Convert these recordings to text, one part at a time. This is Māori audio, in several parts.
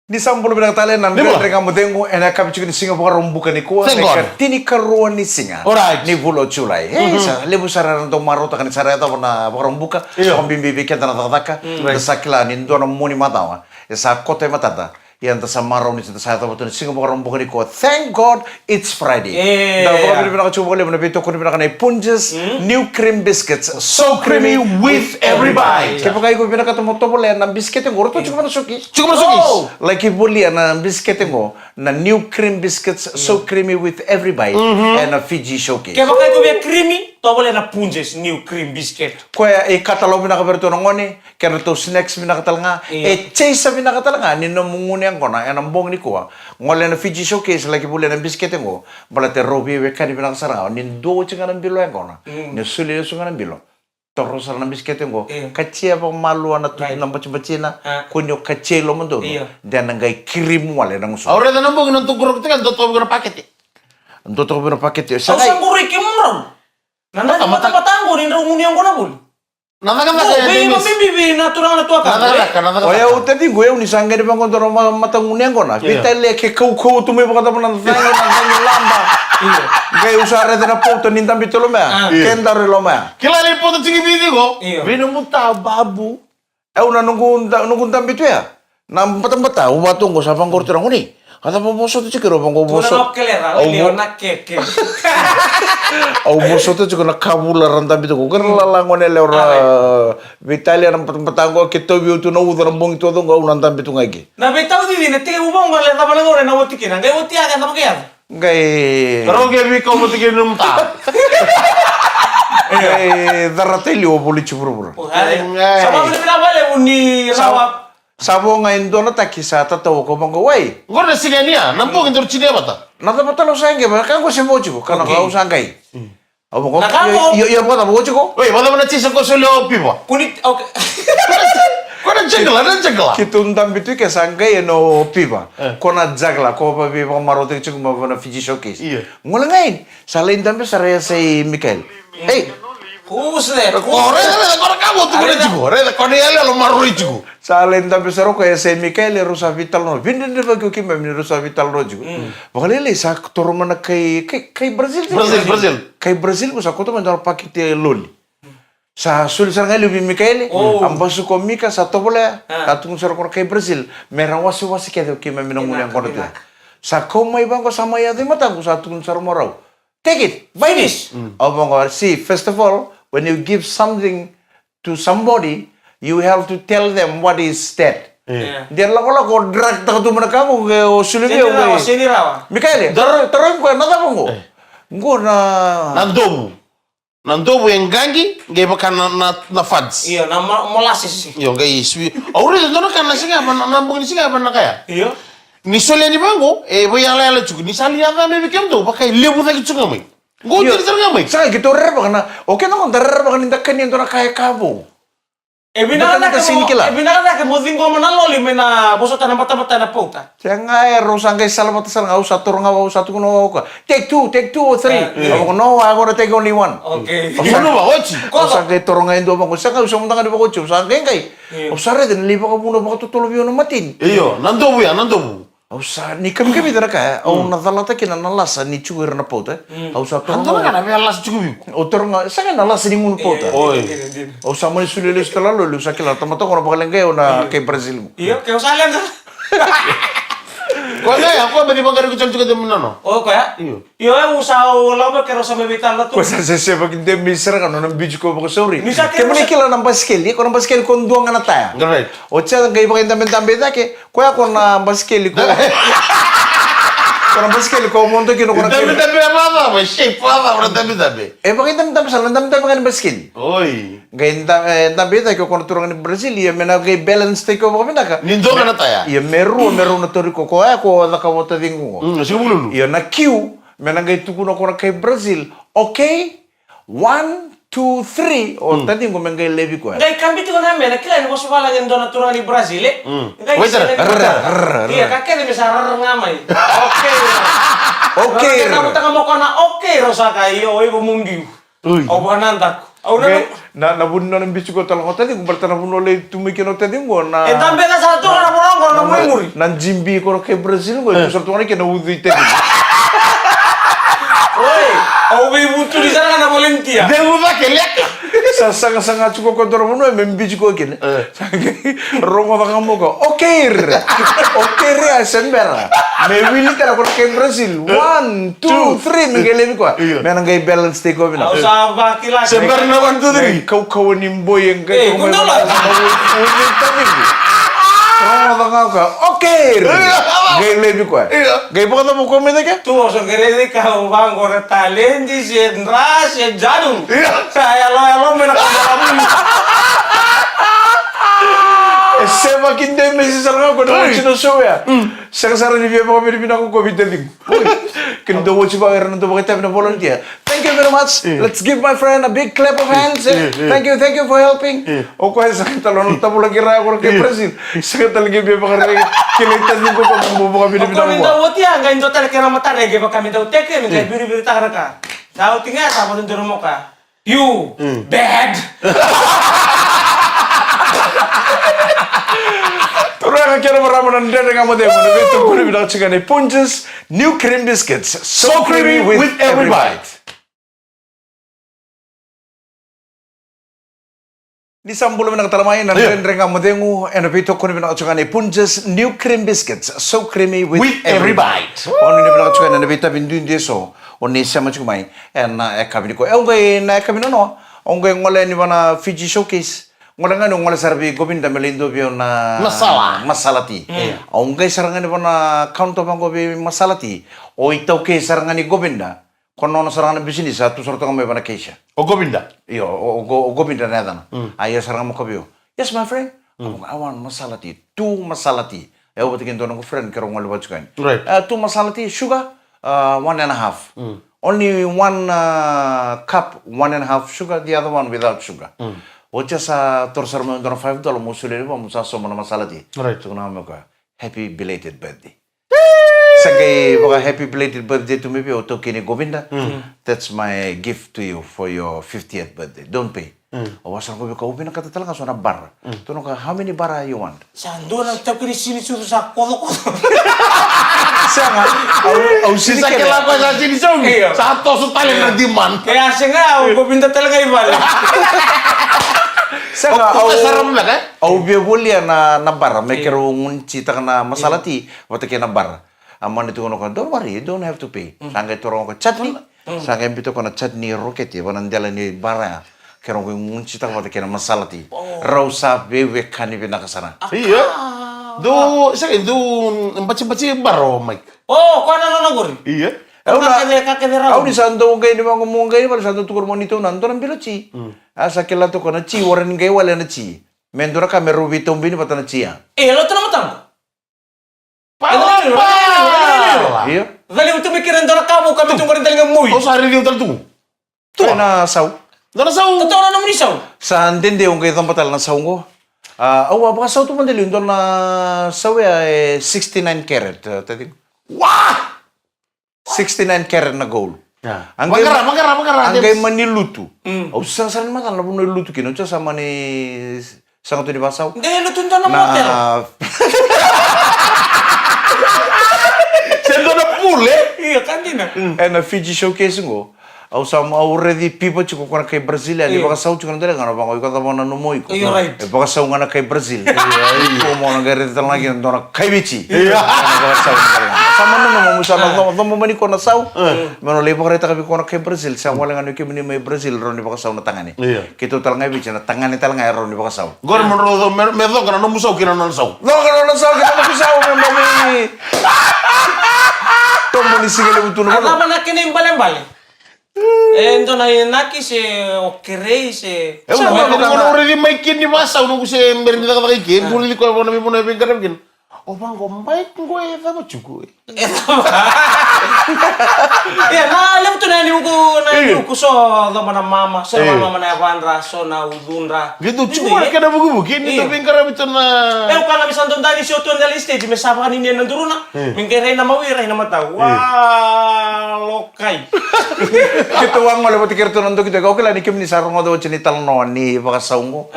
Ni sampul bina talen nan gandre kamu dengo ena kapichu ni singa buka rombuka ni kuwa tini karuan ni singa. Alright. Ni bulo chulai. Sa lebu sarana to marota kan sarata wana buka rombuka. So bimbi biketa na tataka. Sakila ni ndona muni matawa. Sa kote matata. Yang tersamaro ni saya tahu betul singa buka rombuka ni kuwa. Thank God it's Friday. Da buka bina kacu boleh bina beto kuni bina kanai punches new cream biscuits so creamy with every bite. Kepa kai ko bina kata moto boleh na biscuit yang goro to cukup masuki. Cukup masukis. Like boleh na biscuit yang na new cream biscuits so creamy with every bite and a Fiji showcase. Kepa kai ko biya creamy, to boleh na punches new cream biscuit. Kaya katalog bina kaberto ngoni, kaya to snacks bina katalanga, chase bina katalanga, nino munguni ang kona, ang bong ni kuwa, ngole na Fiji showcase like boleh na biscuit yang bala te robi wekani bina kasaranga, nin do chinga ng bilo yang kona, ni suli sunga ng bilo. Terus na biscuit yang kacia pa malu na tu nang baca-bacina, kunyo kacelo mo do, dan nangay cream wale nang so. Ahora dan nambong nang tugurok tikan do to bukan paket. Ando to bina paket yo. Ang sangguri kimron. Nanda mata patango ni rumuni ang konabul. Nada kan Oh, bibi natural na tuwa ka. Nada. Oya uta di gue uni sangga di bangkon toro mata ngunyang kona. Kita le ke kau tu me baka taman nang lamba. Gai usare na foto nintam bitolo ma. Kendar lo ma. Kila ni foto tinggi video ko. Vino muta babu. Una nunggu tambitu ya. Nam patambata umatung ko sa pangkor terang uni. Kata boso tu cikero bangko boso. Tuna kelera leo na keke. Au boso tu cikero nakabularan tambitu ko. Karena lalangon ele ora Italia nam patanggo kita biu tu na udara bong itu tu ngau nan tambitu ngagi. Na betau di dine tike ubang ngale ta bala ngore na woti kina. Ngai woti aga ta pakai. Gai Pero ke bi ko mo tingin num ta. Daratelio polici pura-pura. Sama beli bale uni rawa. Sabo ngayon doon na takisa tatawa ko bang wai. Ngor na sinania, nambong intor chine bata. Nata patalo sangge ba kan ko si mochi ko kana ka usangay. Abo ko. Nakamo. Yo bota mochi ko. Oi, bata mana chisa ko solo pipa. Kunit okay. Kona jagla. Kitundam bitu ke sangay no piba. Kona jagla ko pa piba marote chiku ma na Fiji showcase. Ngula ngayon. Salain tambe saraya si Mikael. Hey, Kusle. Kore kamu tu kore chiku. Re kone ele lo marui chiku. Salain tambe saro ko si Mikael Rosa Vital no. Vindin de bagyo kim mi Rosa Vital no chiku. Bakalele sa toro mana kay Brazil. Kay Brazil ko sa koto man daro pakite loli. Sa sulisan ngali bi Mikael, ambasu ko Mika sa tobole, katung saro ko kay Brazil. Merang wasi kaya kim mi nang mulyang kono tu. Sa komay bang ko sama ya di mata ko sa tung saro morau. Take it, buy this. See, first of all, when you give something to somebody, you have to tell them what is that. Dia lako drag tak tu mana kamu ke osulingi oke. Sini rawa. Mikael, terus ko nada mo. Ngo na Nandobu yang gangi, gay makan na fads. Iya, na molasses. Yo gay swi. Aure dono kan nasinga nambong ni singa ban kaya. Iya. Ni sole ni bango, boy yang lala cukup. Ni sali yang kami bikin tu, pakai lebu lagi cukup mai. Gue jadi terang mai. Sa gitu reba kana. Oke nang darar ba kanin dakkan yang na kaya kabo. Ebina na ka mo dingo mana loli mena boso tanah mata na pauta. Jangan rusang kay salamat ngau satu satu kuno ko. Take two or three. Ako no, I gotta take only one. Okay. Ano ba ochi? Usang kay torong ngayon do ko. Saka usang mong tangan di ba ko. Usang kay. Usare din liba ka muna ba tutulob yun matin. Iyo, nandobu ya, nandobu. Usa ni kami dara ka. Au nadalata kina nalasa ni chuir na pauta. Usa torong. Nandobu kan abi alas cukup. O torong saka nalasa ni ngun pauta. Oi. Usa mo ni sulilis kala lo usa kila tamato ko na bakalenggay na kay Brazil mo. Iya, kaya usalan ka. Kau na ako ba di bangkari ko juga demen no? Oh, kaya? Iyo, usaw laba kero sa mebitan la tu. Kusa sa pag hindi misra ka no nang video ko bako sorry. Misa Kaya mo ni kila ng baskel, ko ng baskel kon duang nga nataya. Correct. O siya kay bakit tambe ke, kuya ko na baskel ko. Ko na baskel ko mo to kino ko na. Tapi apa? Shape apa? Orang tapi. Bakit tambe sa landam ka ng baskel. Oi. Gay tambe ko kono turang ni Brazil, ya mena gay balance take ko ba ka. Nindo ka nataya. Ya meru na tori ko ako nakawata dingo. Sige bulu. Ya na Q, mena gay tukuno ko na kay Brazil. Okay? 1, 2, 3. O tadi ko mengay lebi ko. Ngai kambiti ko na mena kila ni boso bala ngendo natural ni Brazil eh. Waiter. Iya, kakek ni bisa ngamai. Okay. Kamu tengah mau kona okay rosa kayo oi bumungi. O banantak. Na nabunno ng bicho ko talong tadi ko bertana buno le tumikino tadi ko na. Tambe ka sa to na ko na mo muri. Nan Jimbi ko kay Brazil ko so to kina udite. Oi, au be butu di sana na Valentia. Devo ba kelek. Sanga chuko ko doro mo membi ko kine. Rongo ba kamo ko. Okay. Okay sembera. Me wili tara ko kay Brazil. 1 2 3 mengele ko. Menang gay balance take ko bina. Usah ba kila. Sembara na 1 2 3. Kau ni boy yang kay ko na. Rongo ba ka. Okay. Gay lebi ko. Gay ba ka mo comment ka? Tu so gerede ka bang gore talenti sendra se jadung. Saya lo mena kamu. Sema kinde mesi saranga ko do chino show ya. Sara ni biya ko bina ko covid ding. Kindo wo chiba era no bakita na volunteer. Thank you very much. Let's give my friend a big clap of hands. Thank you for helping. O ko sa talon ta bula gira ko ke Brazil. Sa talagi biya ko re kilita ni ko mo ko bina Ko minta woti anga indo tele kena mata rege ba kami tau teke mi kai biri ta haraka. Tahu tinggal sama tuntur muka. You bad. Turanga kera marama nan dere ngamo de mo beto ko bina chigane Punches new cream biscuits. So creamy with every bite. Di sambulo na katalamayan nan dere ngamo de ngo eno beto ko bina chigane Punches new cream biscuits. So creamy with every bite. Oni ni bina chigane na beta bindu ndeso. Oni sama chumai na ekabini ko. Engwe na ekabino no. Ongwe ngole ni bana Fiji showcase. Ngolang ngole sarbi Govinda melindo bio na masalati. Ongay sarangani bona counter bang gobi masalati. O itaw ke sarangani Govinda. Kono no sarangani bisnis satu sorto kami bana keisha. O Govinda. Iyo o Govinda na dan. Ayo sarang mo kabio. Yes my friend. I want masalati. 2 masalati. Eu botikin dono ko friend karo ngole bachukan. Right. 2 masalati sugar 1.5. Only 1 cup 1.5 sugar. The other one without sugar. Ocha sa torsar mo dono $5 mo sulele mo sa so mo masalati. Right. So na mo ka happy belated birthday. Sagay baka happy belated birthday to me o to kini Govinda. That's my gift to you for your 50th birthday. Don't pay. O wasar ko ka upin ka talaga so na bar. Tuno ka how many bar you want? Sando na tau kini sini susu sa kono. Sanga au sini Sisa kela ko sa sini song. Satu so tali na diman. Kaya singa au Govinda talaga ibal. Sanga Saram na ka? au be bolia na bar mekero ngunci ta na masalati wata ke na bar. Amman itu kono ka don't worry you don't have to pay. Sanga torong ko chutney. Sanga impito ko na chutney rocket ya banan dala ni bara. Kero ko ngunci ta wata ke na masalati. Rausa be kani be nakasana. Iya. Do baca-baca baro Mike. Oh, kau ada nona gori. Iya. Kakek Au di santo ngai ni mango mongai pada santo tukur monito nanto nan bilo chi. Asa kela to kona chi waran ngai wala na chi. Mendora kameru bitombi ni patana chi ya. Lo tu nama tamu. Iya. Vale itu mikirin dora kamu kami tunggu rental ngemui. Oh sehari dia tu. Tu na sau. Dona sau. Tahu orang nama ni sau. Sa ndende ngai tompatal na sau ngo. Au apa sau tu mandeli ndon na sau ya 69 karat tadi. Wah. 69 karat na gold. Magara. Anggai manilutu. Au sasaran makan la buno lutu kino cha sama ni sangat tu di basau. Lo tu nama hotel. Sendo na pule. Iya kan dina. Na Fiji showcase ngo. Au sama already people chuko kona kay Brazil ali baka sau chuko ndele ngana baka iko tamo na numoy ko. You're right. Baka sau ngana kay Brazil. Ko mo na gare tal lagi ndona kay bichi. Iya. Sama no mo sa no mo mani ko na sau. Mano le baka reta kabi ko na kay Brazil sa wala ngano kay mini may Brazil ron di baka sau na tangani. Kito tal ngai bichi na tangani tal ngai ron di baka sau. Gor mo ro me do kana no musau kina na sau. No kana na sau kana ko sau me mo ni. Tomo ni sigele butu no. Apa nak kini balen-balen? Ento na inaki se okerei se. Sama ko ro ri mai kin ni masau no se merin da ka kin puli ko mo na mi mo na bin karam kin. O bang ko mai ko e fa mo chuku. Ya na lem tu na ni ko so do mana mama se mama na vanra so na udunra. Gitu chuku ka na bugu kin ni bin karam itu na. Kana bisa nonton tadi show tuan dari stage me sapa kan ini nanduruna. Mingkere na mawira ina mata. Wah, lokai. Kita uang malah buat kerja nonton kita kau kela ni kim ni sarong ada wajah ni talno ni baka saungo.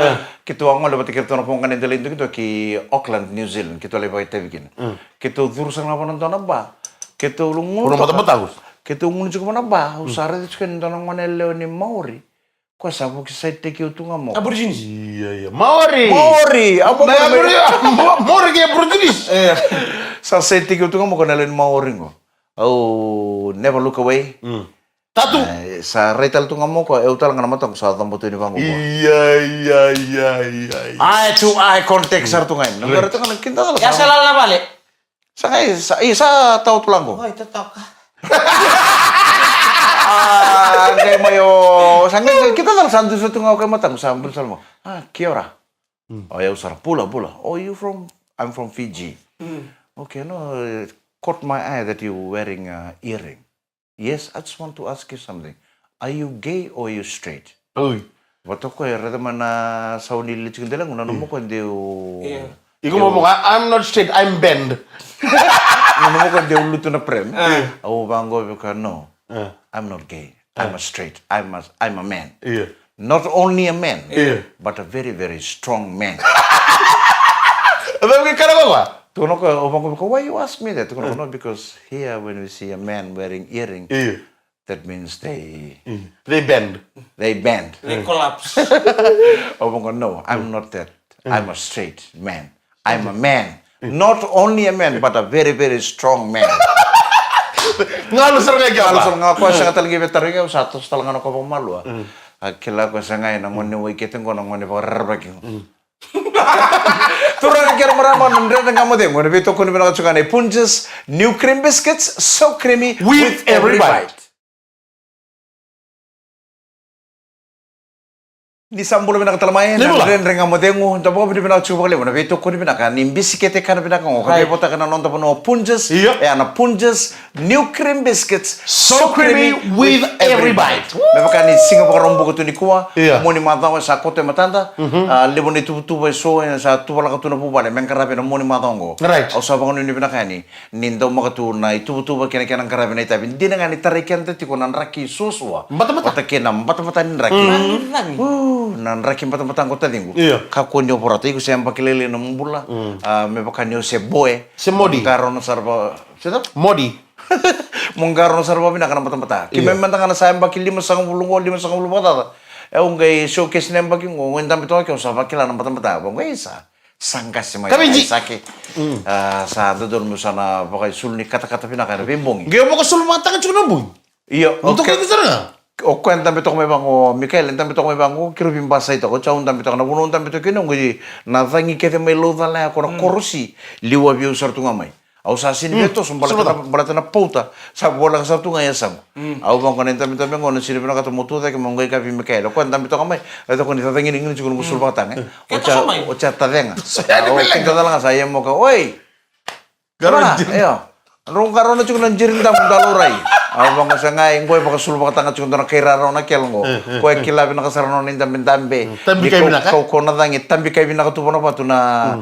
Kita ang wala pati kita na pong kanin dalhin kita ki Auckland, New Zealand. Kita lepas kita bikin. Kita urusan apa nonton apa? Kita ulung Puro mata-mata, Gus. Kita ulung juga mana ba? Usara itu kan nonton mana Leoni Maori. Kau sabu kisah teki itu ngamo. Aborigines. Iya. Maori. Apa Maori kayak Aborigines. Sa saya teki itu ngamo kena Leoni Maori ngo. Oh, never look away. Tatu. Sa retal tu ngamo ko eu tal ngana matang sa tambo tu ni bango. Iya. Eye to eye contact sar tu ngain. Nagara tu kan kinta tal. Ya salah balik. Sa ngai sa tau tulang ko. Oh, itu tak. Kayak mayo sangai kita tal santu sa tu ngau kay matang sa bersal mo. Kia ora. Oh ya usara pula. Oh you from I'm from Fiji. Okay, no caught my eye that you wearing a earring. Yes, I just want to ask you something. Are you gay or are you straight? Uy. Wato ko rada mana sauni licing delang unano mo ko ndeu. Iya. Iku ngomong, I'm not straight, I'm bend. Unano mo ko ndeu luto na prem. Aw bango ka no. I'm not gay. I'm a straight. I'm a man. Iya. Not only a man, Iya. but a very very strong man. Tapi kira apa? Tuno ko bango ko why you ask me that? Tuno no because here when we see a man wearing earring, Iya. that means they bend. bend. They collapse. Bango no, I'm not that. I'm a straight man. I'm a man. Not only a man, but a very, very strong man. Ngalu serang kayak Kalau apa? sa nga ko sa katalgi veteran nga sa tos talaga ko pa malu. Akila ko sa nga nang ngone way keten ko nang ngone pa rarbaking. Turang kira marama nandre nga mo den ngone bito ko ni bina ka Punches new cream biscuits so creamy With every bite. Ni sambulo bina ka talamayan Limo lah. nandre nga mo den ngo tabo bina bina ka chupa ngone bito ko ni bina ka ni bisikete ka na bina ka ngo ka bota ka na nonto no Punches Iya. ana Punches new cream biscuits So creamy with every bite. Memang ni singa pa rombo ko ni kuwa. Iya. Mo ni mata sa kote matanda. Lebo ni tu so sa tu pala ka tu na po bale men karabe na mo ni mata ngo. Right. Au sa bangon ni binakani. Nindo mo ka tu na itu kena kena karabe na itabi. Hindi na nga ni tarikan te ko nan raki suswa. Mata-mata. Kena mata ni raki. Lagi. Nan raki mata ko tadingo. Iya. Ka ko nyo porata iku sa pakilele na mbula. Me bakanyo se boy. Se modi. Karon sarba. Sedap. Modi. Monggaron sa rubabi na ka ng mata-mata. Kaya may ka na sa bakil 5 mata. Ngay showcase na yung bakil mo, ngayon dami ito ako sa bakil ng mata-mata. Ngay isa, sangkas si Maya. Kami, Ji. Saki. Sa doon mo sana, bakay sulni kata-kata pinaka na bimbong. Gaya mo ko sulmata ka tsura boy. Iyo, Untuk okay. itu sana. O kwenta bito ko may bango, Mikael, entang bito ko may bango, kirubing basa ito ko, tsawon dami ito ko, nabuno dami ito kinong, natangi kete may loda na ako na korosi, liwa biyo sa ito nga may. Au sa sinbeto balata na pauta sa bola sa tunga ya sam. Au bang ko nenta mita mengo na sinbeto ka tumutu ta ke mongai ka bi Mikael. Ko anta mito ka mai. Ito ko ni tatangin ingin siguro musul batang eh. O cha tadenga. Au kinta dala nga saya mo ka, "Oi." Garo. Ayo. Rong karo na chukulan jirinda mo daluray. Au bang ko sa ngai ngoy baka sul batang ka chukun na kairaro na kelngo. Ko kilabi na kasarano ninda mintambe. Tambi kay binaka. Ko na dangi tambi kay binaka tu bono patu na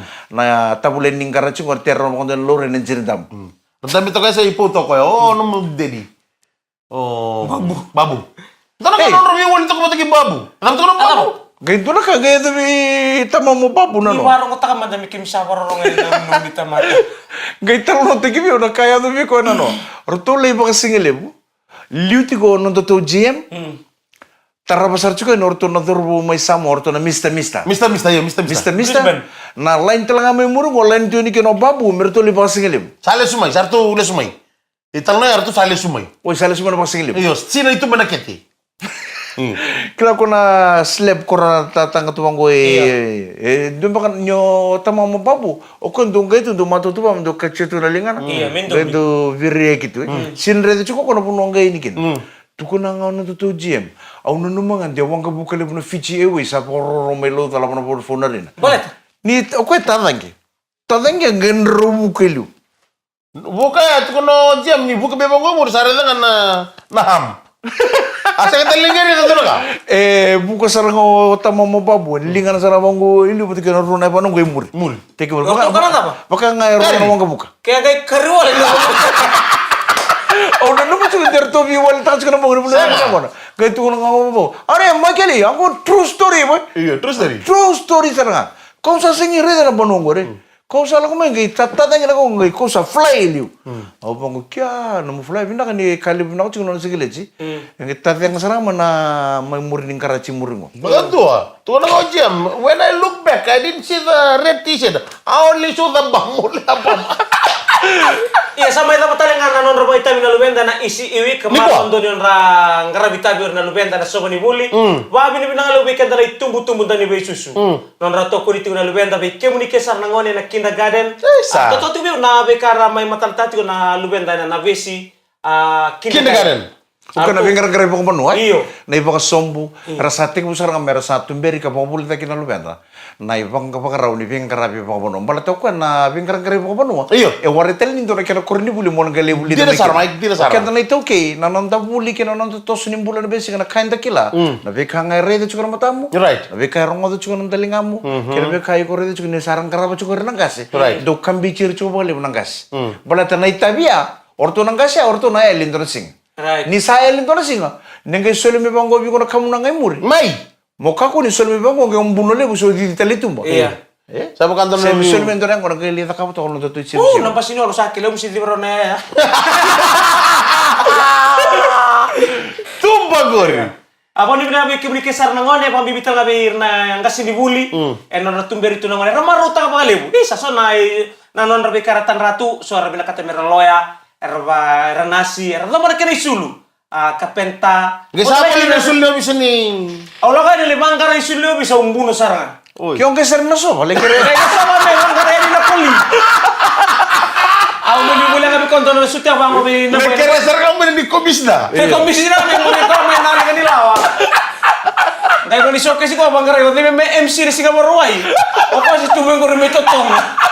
tabulen ning karachi ngor terro mo den lore nen jirdam. Dami to kasi iputo ko. Oh, no mo dedi. Oh, babu. Tanong Hey. ko no yung walito ko matagi babu. Alam to no babu. Ganito na ka, ganito mi tama mo babu na Di no. warung ko taka madami kim sa warung ngayon nung di tamata. Ganito na no, tigi mi na kaya no mi ko na no. Rutulay ba kasingilib? Liuti ko nung to GM. Tarabasar chuko no orto na durbo may samo orto na Mr. Mista yo, Mista. Mr. Na line talaga may murong o line to ni kino babu, mertuli ba kasingilib? Sale sumay, sarto ule sumay. Ital na arto sale sumay. O salas mo na ba kasingilib? Iyo, sino itu manaketi? Kila ko na slab ko na tatanga tuwang ko doon ba nyo tama mo babu o kung doon kayo doon matutuwa mo doon kacheto na lingan Iya, mendo. doon virya gitu sinre to ko na puno nga inikin tuko na nga na to GM au na numangan di awang kabukali mo na Fiji Airways sa pororo may lo tala mo na phone na rin Boleh. ni o ko tadangi ang genro bukelu Buka ya, tuh no jam nih, buka bebang ngomor, sare dengan na ham. Asa kita lingkar itu tuh ka? buka sarang ko tama mo babu lingan sarang ko ilu pati ka na runa pa nung imur Mul. teki mo Waktu kanan apa? baka nga runa mo buka Kayak kayak kerual itu. Oh, na naman siya der to bi wal ta siya mo mo na mo. Kaya itu ngomong po. Are Michael, ako true story boy. Iya, terus dari. True story talaga. Kung sa singi reda na banungo rin. Kung sa lang kumay, tatatan niya ako ngay kung sa fly liu. Ako pang ko, kya, namu fly, bina ka ni kalib na ako ching nono sigilid si. Yung tatang sarama na may murining karachi muringo. Begitu ah. Tuh nak jam. When I look back, I didn't see the red T-shirt. I only saw the bangmuli apa. Iya, sama itu patali nga nanon robo ita minalubenda na isi iwi kemaron doon yung ngarabita bior na lubenda na soba ni buli. Wa binibinang lubenda na itumbu-tumbu dan iba isusu. Non rato ko nito na lubenda be kemuni kesar na ngone na kindergarten. Toto tu bior na be kara may mataltati ko na lubenda na besi Kindergarten. Bukan na bingar gare po manu ay. Iyo. Na ibang sombu, rasating mo sarang mera sa tumberi ka pamuli ta kinalubenda. Na ibang kapagaraw ni bingar abi po manu. Balataw ka na bingar gare po manu. Iyo. E waritel nindo na kina korni buli mo ngale buli. Dira sarma, dira sarma. Kaya na ito okay, nananda buli kina nananda to sunim bulan na besi kana kain kila. Na be ka ngai rede chukar matamu. Right. Na be ka rongo to chukar ng dalingamu. Kaya be kai ko rede chukar ni sarang karaba chukar nang kasi. Right. Do kambi chir chukar bali nang kasi. Balata na itabia, orto nang kasi, orto na elindro sing. Right. Ni sa elindro sing. Nengke solo me bango bi ko na kamu nang muri. Mai. Moka ko ni solo me bango ngam buno le buso di talitumba. Iya. Sabi kantor Sa na solo me ndora ko nang kelita ka to ko to chip. Nampas ini orang sakit, lo mesti dibero na ya. Tumba gori. Apa ni bina beli kesar na ngone, apa bibital ngabe na yang kasih dibuli. Non ratumberi tu na ngone, ramaruta ka pagalebu. Isa so na non rabi karatan ratu, suara bina kata mera loya, erba nasi, erba mana kena isulu. Kapenta. Gak siapa yang nasulnya bisa nih. Allah kan ni mangkara isulu bisa umbuno sarang. Kyo keser na so, balik kere. Kaya sama na mangkara ni na puli. Ako buli ngabe konto na sutya bang ngabe na. Kira sarang di komis dah. Komisi na mo ni ko may nalaga nila wa. Dahil ko ni showcase ko bang kare, may MC ni singa maruay. O kasi tubeng ko rin may totong.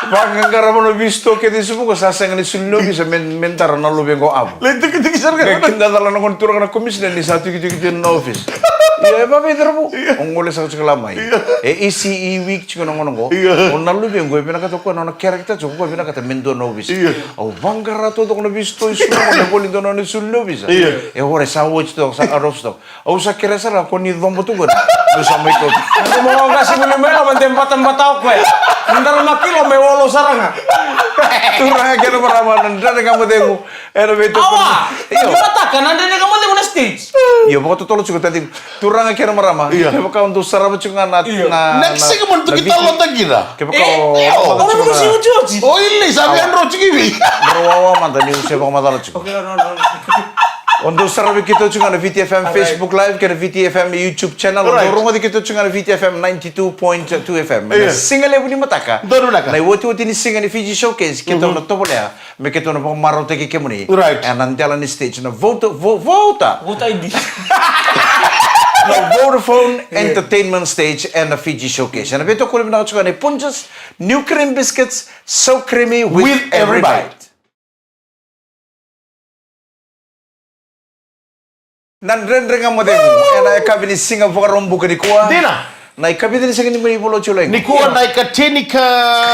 Bakang karamo no visto ke di subuko sasang ni sullo bisa mentar na lubeng ko abo. Lentik kisar Kaya kindadala na kon turang na komisyon ni sa tiki-tiki na office. Iya, ba pedro mo. Ang ngole sa kalamay. ECE week chiko nang ngono ko. On na lubeng ko pinakato ko na character choko ko pinakata mendo na office. Au bangara to na visto isu na bolindo na ni sullo bisa. E ore sa watch to sa arosto. Au sa keresa ra ko ni dombo to gora. Sa may ko. Ako mo kasi mo may man tempat-tempat ko ya. Ndar makilo may wolo saranga. Turang ka na maramanan dra ka mo dego. Era beto. Awa. Iyo matakan anda ni kamu na stage. Iya, baka totoo chiko tadi. Turang ka na marama. Kaya baka undo sarap chiko na Next sih kemudian kita lo tak kira. Kaya baka Orang mo si Ujoji. Oh ini sabi ang rochi kiwi. Berwawa man tadi usia baka madala chiko. Okay, no. Undo sarap kita chiko na VTFM Facebook Live kaya VTFM YouTube channel. Dorong di kita chiko na VTFM 92.2 FM. Single ni mataka. Doru naka. Na iwoti ni single ni Fiji Showcase kita na to boleh. Me kita na baka marote ki kemuni. Right. And nandiala ni stage na vota. Buta ID. The Vodafone Entertainment Stage and the Fiji Showcase. And ito ko rin na ni Punjas, new cream biscuits, so creamy with every bite. Nandren-ren nga mo din. And ikabi ni singa vaka rombo ka ni kuha. Dina. Na ikabi din singa ni mo ipulo chulay. Ni kuha na ikatini ka.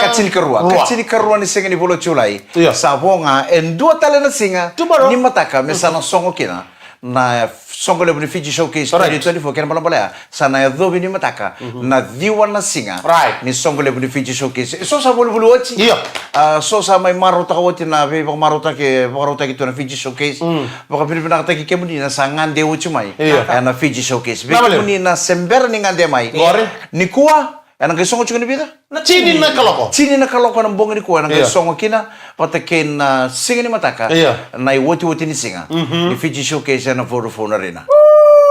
Kacini karua. Kacini karua ni singa ni ipulo chulay. Iya. Sabo nga. And dua tala na singa. Tumaro. Ni mataka. Mesana songo kina. Na songo le Fiji Showcase 2024 kena pala pala sana ya dobi ni mataka na diwa na singa Right. ni songo le Fiji Showcase so sa bulu wachi Iya. So sa may marota ka wati na be marota ke to na Fiji Showcase baka pinipina ka taki kemuni na sa ngande wachi mai na Fiji Showcase be kemuni na sember ni ngande mai ni kuwa anang songo chukuni bida Chini na kaloko. Chini na kaloko ng bonga ni kuwa nang songo kina patakin na singa ni mataka na iwoti ni singa ni Fiji Showcase na Vodafone Arena.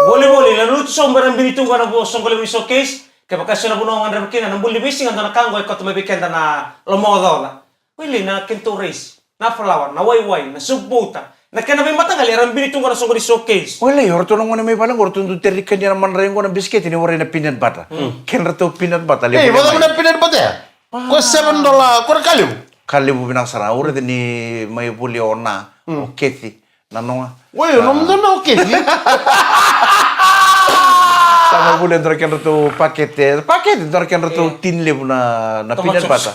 Boleh. Lalu tu somberan binitung ko na po songkol mo showcase. Kaya pagkasya na bunong ang rabikin na buli bising ang nakanggo ko tumabikin na lomodaw na. Wili na kinto race, na flower, na wayway, na subbuta. Na kanabi matagal ang binitung ko na songkol showcase. Wala, orto nang muna may palang orto nung terikan niya naman rin ko ng biscuit, ini waray na peanut butter. Kenra to peanut butter. Eh, wala mo na pinad ba tayo? Ko $7, ko na kaliw. Kalibu binang sara, uri din ni may puli ona, o kethi, nanonga. Wait, nom na okay. Sama boleh ndra kenra to paket ndra kenra to tin lebu na peanut butter.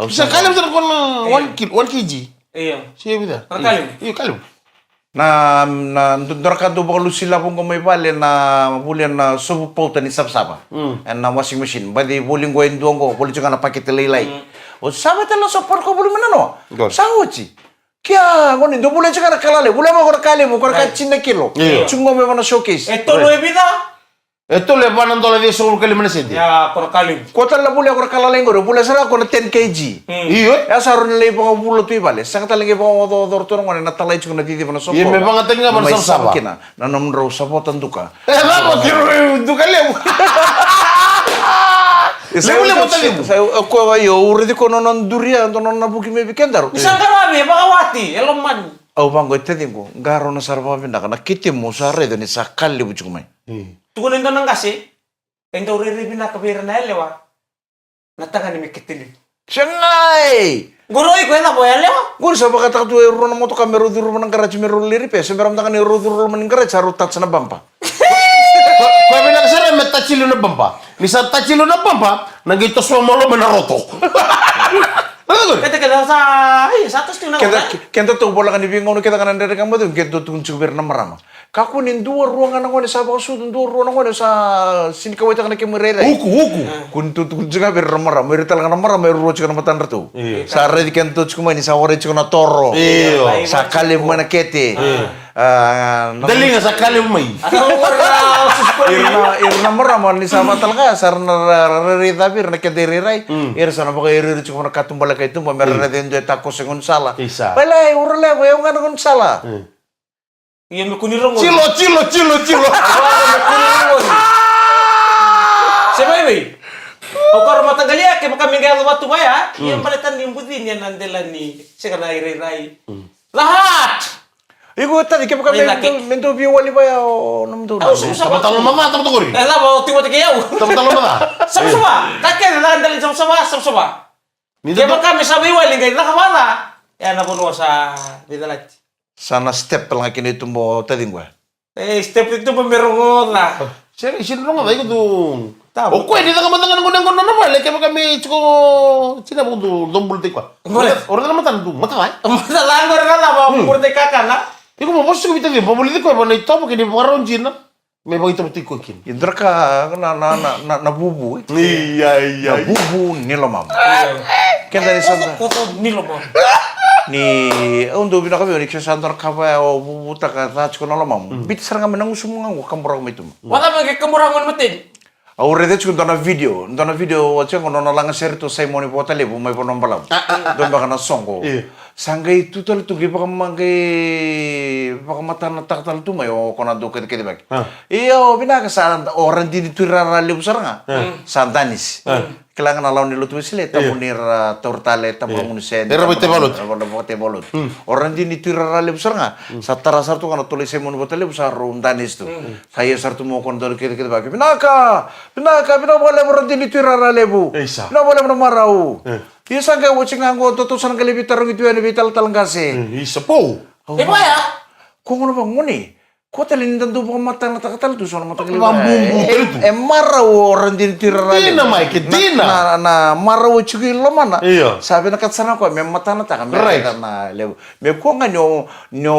Bisa kaliw sa ko na 1 kg. Iya. Siya bida. Kaliw. Iya kaliw. na ndorkanto ba lusila pong kamay pale na bulian na supporta ni sapa na washing machine badi buling go endongo buli juga na pakitelilay o sabe tala support ko buli manano sawochi kya ngoni do buli juga na kalale buli mo ko kale mo ko ka chinna kilo chungo me mana showcase Eto lo ebida. Ito le panan tola dia solo kali mana sedi. Ya, korkali. kota la buli ko kalale ngoro buli sara ko na 10 kg Iyo. ya sarun le po bulo tu ibale sanga talagi po do to ngone na talay chungo na didi mana support Iya memang atingnya mana sama. kina na namro support anduka Vamos, tu kali. Boleh botar ibu. Ko yo uridi ko non duria non na buki me bikendaro Isang karabi, bakawati, eloman. au bango tedingo ngaro na sarva vinda kana kiti mo sa redo ni sa kalli buchumai Tukunin to nang kasi. Endo riribi na kabira na elewa. Natanga ni mikitili. Shanghai Guroi ko na boya lewa. gur sa baka ta tu ro na moto kamero duru man garaj mero liri pe semberam ta kan ro duru man garaj saru tat sana bampa Kau bilang saya meta cilu na bampa. Nisa ta cilu na bampa, nagito suamo lo menaroto. Kata kata sa ay satu sting na. kenta tu bola kan ibingo no kita kan ndere kan madu kento tu cubir na marama kaku nin dua ruangan ngone sa baka su dua ruangan ngone sa sini kawai ta kan ke merera Huku. kuntu juga ber marama mer tal kan marama mer ro chika matan ratu sa re kento cuma ni sa ore chika na toro Iyo. sa kali mana kete Dali nga sa kali may. irna marama ni sa matal ka sar na re tabir na kete rai ir sana baka ir chika na katumbala kay tumba mer re den de tako sengon sala Isa. Palay, urle, wayo nga ngon sala. Iya mi kunirong. Cilo. Sebay bay. O karo matagali ke maka minggal watu baya. Iya palitan ni budin yan andelan ni. Sika na rai. Lahat. Iku tadi kaya baka mento biyo wali ba ya o namdo na. Tama-tama mama, tama-tama kori. Ela ba tiwa te kayaw. Tama-tama mama. Sama-sama. Kakek na andalin sama-sama. Kaya baka may sabi wali ngay nakawala. Ya na puno sa bidalat. Sana step lang kini tumbo tadi gua. Step itu pemerungon lah. Sir, isin ro nga ba dong. Tama. O ko di na kamandangan ko nang na mali kaya kami chiko sina mo do dombul te kwa. Ora na matan do mata ay. Masalangor na lang ba murte kaka na. Iko mo boss ko bitaw di pabuli ko ba na ito kini paron jina. May bagay ito ko kin. Indra ka na bubu. Iya. Na bubu nilo mam. Kaya tadi sana Koko nilo mo. ni undo bina kami ni kaya santor kaba o bubu taka tach ko nalo mam. Bit sarang kami nang usumungan ko kamurang mo itum. Wala mga kamurangon matin. Aure de chukun dona video wacha kono na langa share to sai moni potale bu mai ponom balam. Don baka na songo. Sangai tu tal tu gipa kamangai baka mata na taktal tu mai o kona do kede bak. Iyo bina ka saran orang di turara le busaranga. Santanis. Kailangan alaw nilo tu sile ta munir tortale ta mun sen. Era bote balut. Bote balut. Orang di turara le busaranga. Satara sartu kana tulis sai moni potale busar rundanis tu. Saya sartu mo kon do kede bak. Bina boleh berhenti di turara lebu. Bina boleh marau. Iya sangka wacing anggo tutu san kali bitarung itu yang bital talangkase. Isa po. Iba ya? Kung ano bang nguni? Ko talin tanto po mata na takatal tu sono mata kali. Bumbu itu. Marau orang di turara. Dina mai ke dina. Na marau cugi lo mana? Iya. Sabi na katsana ko me mata na taka me na lebu. Me ko nga nyo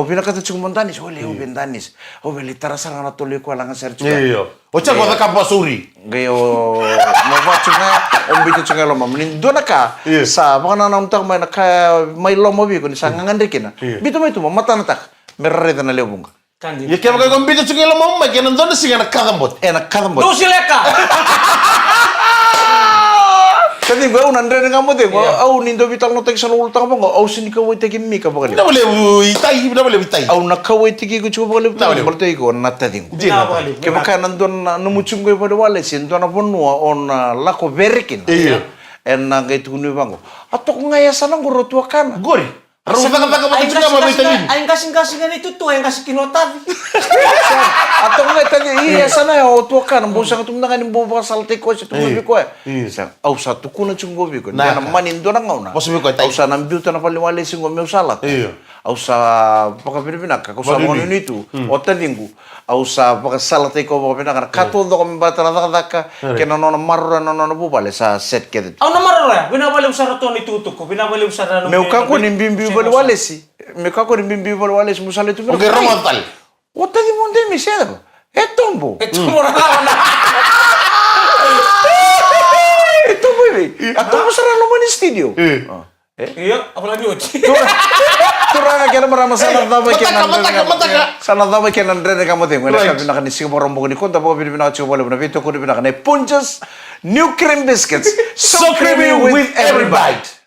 bina kata cugi montanis. O leo bendanis. O beli tarasa na tuli ko lang ser cuga. Iya. O cha ko ka pasuri. Gayo mo ba cuga ombito cuga lo mam. Nindo na ka sa mga nanamtak may lomo bi ko ni sa ngandekina. Bito mo ito mata na tak. Merreda na lebu. Kandi. Ya kaya kaya kumbito chukila mo mai kaya nandun singa nakakambot. Enak kadambot. Tu sileka. Tadi gua unandre nga mo de au nindo bital no tek sa ultang mo au sini ka wite kimi ka bakali. Ina boleh itai. Au nakawai tiki ko chuba bakali. Bolte ko natta ding. Ke baka nandon numuchung ko pada wale sin dona ponua on lako verikin. Iya. En na gaitu ni bango. Ato ko ngaya sana ngoro tua kana. Gori. Aru ka mo chuka mo itai. Aing kasing-kasing itu tuh yang kasih kinotan. Ato ko ngaya tanya iya sana ya tua kana. Busang tumnangan ni buba salte ko sa tumubi ko. Sa au sa tukuna chungobi ko. Na manin do na ngauna. Posible ko itai. Au sa nambiuta na paliwale singo meu salat. Iya. Au sa paka pinaka ko sa mo nitu. Otta dingu. Au sa paka salat ko paka pinaka. Kato do ko mbatara daka kena nona marra nona bubale sa set kedet. Au na marara. Binabali usara to ni tutuk ko. Binabali usara no. Meu kako nimbimbi baliwale si. me kako ni bimbi wala wala musale tu. Oke, romantal. Ota di monde mi sera. E tombo. Tumor na. E tombo e. A tombo sarà lo mani studio. Iya, apalagi Oci. Turanga kena marama sana dava kena. Mataka. Sana dava kena ndre kamu tengok. Mereka bina kan isi borong ni konta bawa bina coba boleh bina itu kudu bina kan punches new cream biscuits. So creamy with every bite.